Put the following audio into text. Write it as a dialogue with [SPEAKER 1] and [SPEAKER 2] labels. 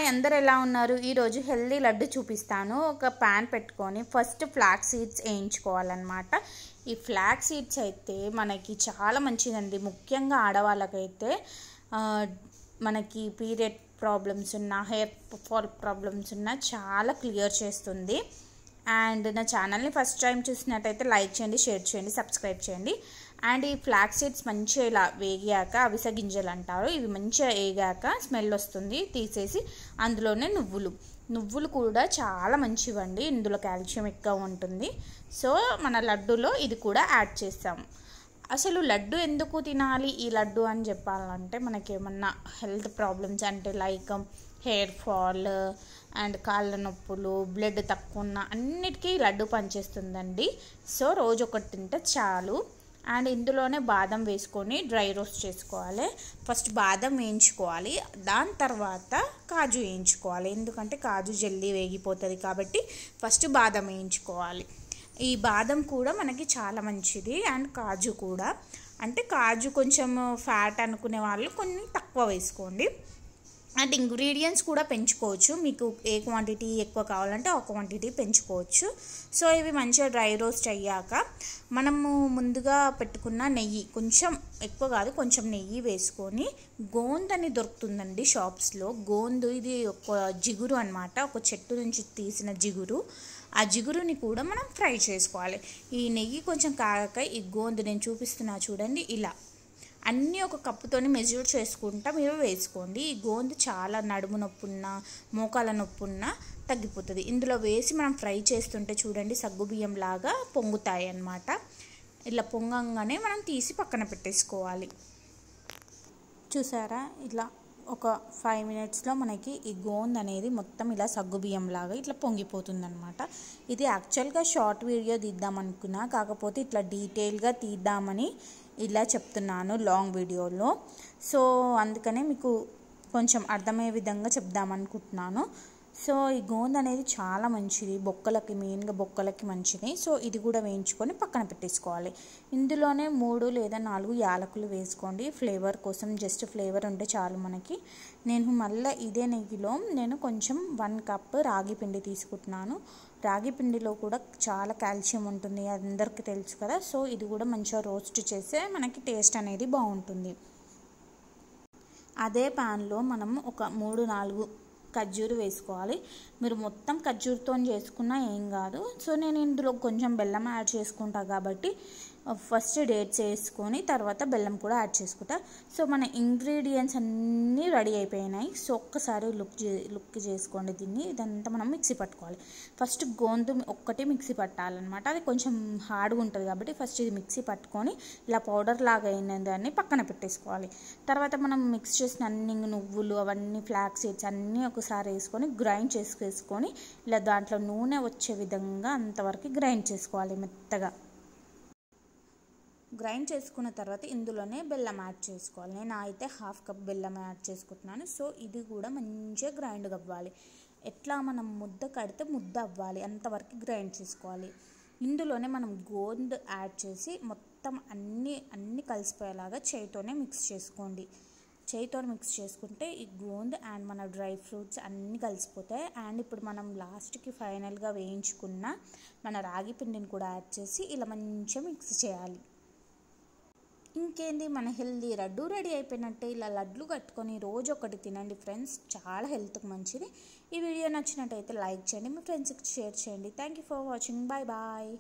[SPEAKER 1] అందరూ ఎలా ఉన్నారు? ఈరోజు హెల్దీ లడ్డు చూపిస్తాను. ఒక ప్యాన్ పెట్టుకొని ఫస్ట్ ఫ్లాక్స్ సీడ్స్ వేయించుకోవాలన్నమాట. ఈ ఫ్లాక్స్ సీడ్స్ అయితే మనకి చాలా మంచిదండి. ముఖ్యంగా ఆడవాళ్ళకైతే మనకి పీరియడ్ ప్రాబ్లమ్స్ ఉన్నా, హెయిర్ ఫాల్ ప్రాబ్లమ్స్ ఉన్నా చాలా క్లియర్ చేస్తుంది. అండ్ నా ఛానల్ని ఫస్ట్ టైం చూసినట్టయితే లైక్ చేయండి, షేర్ చేయండి, సబ్స్క్రైబ్ చేయండి. అండ్ ఈ ఫ్లాక్స్ సీడ్స్ మంచిగా ఇలా వేగాక, అవిసె గింజలు అంటారు, ఇవి మంచిగా వేగాక స్మెల్ వస్తుంది, తీసేసి అందులోనే నువ్వులు కూడా చాలా మంచివండి. ఇందులో కాల్షియం ఎక్కువ ఉంటుంది. సో మన లడ్డూలో ఇది కూడా యాడ్ చేస్తాము. అసలు లడ్డు ఎందుకు తినాలి ఈ లడ్డు అని చెప్పాలంటే, మనకి ఏమన్నా హెల్త్ ప్రాబ్లమ్స్ అంటే లైక్ హెయిర్ ఫాల్ అండ్ కాళ్ళ నొప్పులు, బ్లడ్ తక్కువ ఉన్న అన్నిటికీ లడ్డు పనిచేస్తుందండి. సో రోజు ఒకటి తింటే చాలు. అండ్ ఇందులోనే బాదం వేసుకొని డ్రై రోస్ట్ చేసుకోవాలి. ఫస్ట్ బాదం వేయించుకోవాలి, దాని తర్వాత కాజు వేయించుకోవాలి. ఎందుకంటే కాజు జల్దీ వేగిపోతుంది కాబట్టి ఫస్ట్ బాదం వేయించుకోవాలి. ఈ బాదం కూడా మనకి చాలా మంచిది. అండ్ కాజు కూడా, అంటే కాజు కొంచెం ఫ్యాట్ అనుకునే వాళ్ళు కొన్ని తక్కువ వేసుకోండి. అండ్ ఇంగ్రీడియంట్స్ కూడా పెంచుకోవచ్చు, మీకు ఏ క్వాంటిటీ ఎక్కువ కావాలంటే ఆ క్వాంటిటీ పెంచుకోవచ్చు. సో ఇవి మంచిగా డ్రై రోస్ట్ అయ్యాక మనము ముందుగా పెట్టుకున్న నెయ్యి, కొంచెం ఎక్కువ కాదు కొంచెం నెయ్యి వేసుకొని, గోంద్ అని దొరుకుతుందండి షాప్స్లో. గోంద్ ఇది ఒక జిగురు అనమాట, ఒక చెట్టు నుంచి తీసిన జిగురు. ఆ జిగురుని కూడా మనం ఫ్రై చేసుకోవాలి. ఈ నెయ్యి కొంచెం కాగాక ఈ గోంద్ నేను చూపిస్తున్నా చూడండి, ఇలా అన్నీ ఒక కప్పుతోని మెజర్ చేసుకుంటా మీరు వేసుకోండి. ఈ గోంద్ చాలా నడుము నొప్పున్నా, మోకాల నొప్పున్నా తగ్గిపోతుంది. ఇందులో వేసి మనం ఫ్రై చేస్తుంటే చూడండి సగ్గుబియ్యం లాగా పొంగుతాయి అన్నమాట. ఇలా పొంగంగానే మనం తీసి పక్కన పెట్టేసుకోవాలి. చూసారా, ఇలా ఒక 5 minutesలో మనకి ఈ గోంద్ అనేది మొత్తం ఇలా సగ్గుబియ్యం లాగా ఇట్లా పొంగిపోతుంది అనమాట. ఇది యాక్చువల్గా షార్ట్ వీడియో తీద్దాం అనుకున్నా, కాకపోతే ఇట్లా డీటెయిల్గా తీద్దామని ఇలా చెప్తున్నాను లాంగ్ వీడియోలో. సో అందుకనే మీకు కొంచెం అర్థమయ్యే విధంగా చెప్దామనుకుంటున్నాను. సో ఈ గోంద్ అనేది చాలా మంచిది, బొక్కలకి, మెయిన్గా బొక్కలకి మంచిది. సో ఇది కూడా వేయించుకొని పక్కన పెట్టేసుకోవాలి. ఇందులోనే 3 లేదా 4 యాలకులు వేసుకోండి ఫ్లేవర్ కోసం, జస్ట్ ఫ్లేవర్ ఉంటే చాలు మనకి. నేను మళ్ళీ ఇదే నెయ్యిలో నేను కొంచెం 1 కప్ రాగి పిండి తీసుకుంటున్నాను. రాగి పిండిలో కూడా చాలా కాల్షియం ఉంటుంది, అందరికీ తెలుసు కదా. సో ఇది కూడా మంచిగా రోస్ట్ చేస్తే మనకి టేస్ట్ అనేది బాగుంటుంది. అదే ప్యాన్లో మనం ఒక 3-4 ఖర్జూరు వేసుకోవాలి. మీరు మొత్తం ఖర్జూరుతో చేసుకున్నా ఏం కాదు. సో నేను ఇందులో కొంచెం బెల్లం యాడ్ చేసుకుంటా కాబట్టి ఫస్ట్ డేట్స్ వేసుకొని తర్వాత బెల్లం కూడా యాడ్ చేసుకుంటా. సో మన ఇంగ్రీడియంట్స్ అన్నీ రెడీ అయిపోయినాయి. సో ఒక్కసారి లుక్ చేసుకోండి దీన్ని. ఇదంతా మనం మిక్సీ పట్టుకోవాలి. ఫస్ట్ గోందు ఒక్కటి మిక్సీ పట్టాలన్నమాట, అది కొంచెం హార్డ్గా ఉంటుంది కాబట్టి ఫస్ట్ ఇది మిక్సీ పట్టుకొని ఇలా పౌడర్ లాగా అయిన దాన్ని పక్కన పెట్టేసుకోవాలి. తర్వాత మనం మిక్స్ చేసిన అన్ని నువ్వులు, అవన్నీ ఫ్లాక్స్ సీడ్స్ అన్నీ ఒకసారి వేసుకొని గ్రైండ్ చేసుకొని ఇలా దాంట్లో నూనె వచ్చే విధంగా అంతవరకు గ్రైండ్ చేసుకోవాలి మెత్తగా. గ్రైండ్ చేసుకున్న తర్వాత ఇందులోనే బెల్లం యాడ్ చేసుకోవాలి. నేను అయితే 1/2 కప్ బెల్లం యాడ్ చేసుకుంటున్నాను. సో ఇది కూడా మంచిగా గ్రైండ్ అవ్వాలి. ఎట్లా మనం ముద్ద కడితే ముద్ద అవ్వాలి అంతవరకు గ్రైండ్ చేసుకోవాలి. ఇందులోనే మనం గోంద్ యాడ్ చేసి మొత్తం అన్నీ కలిసిపోయేలాగా చేయితోనే మిక్స్ చేసుకోండి. చేయితో మిక్స్ చేసుకుంటే ఈ గోంద్ అండ్ మన డ్రై ఫ్రూట్స్ అన్నీ కలిసిపోతాయి. అండ్ ఇప్పుడు మనం లాస్ట్కి ఫైనల్గా వేయించుకున్న మన రాగి పిండిని కూడా యాడ్ చేసి ఇలా మంచిగా మిక్స్ చేయాలి. ఇంకేంది, మన హెల్దీ లడ్డు రెడీ అయిపోయినట్టే. ఇలా లడ్లు కట్టుకొని రోజు ఒకటి తినండి ఫ్రెండ్స్, చాలా హెల్త్కి మంచిది. ఈ వీడియో నచ్చినట్టయితే లైక్ చేయండి, మీ ఫ్రెండ్స్కి షేర్ చేయండి. Thank you for watching. Bye bye.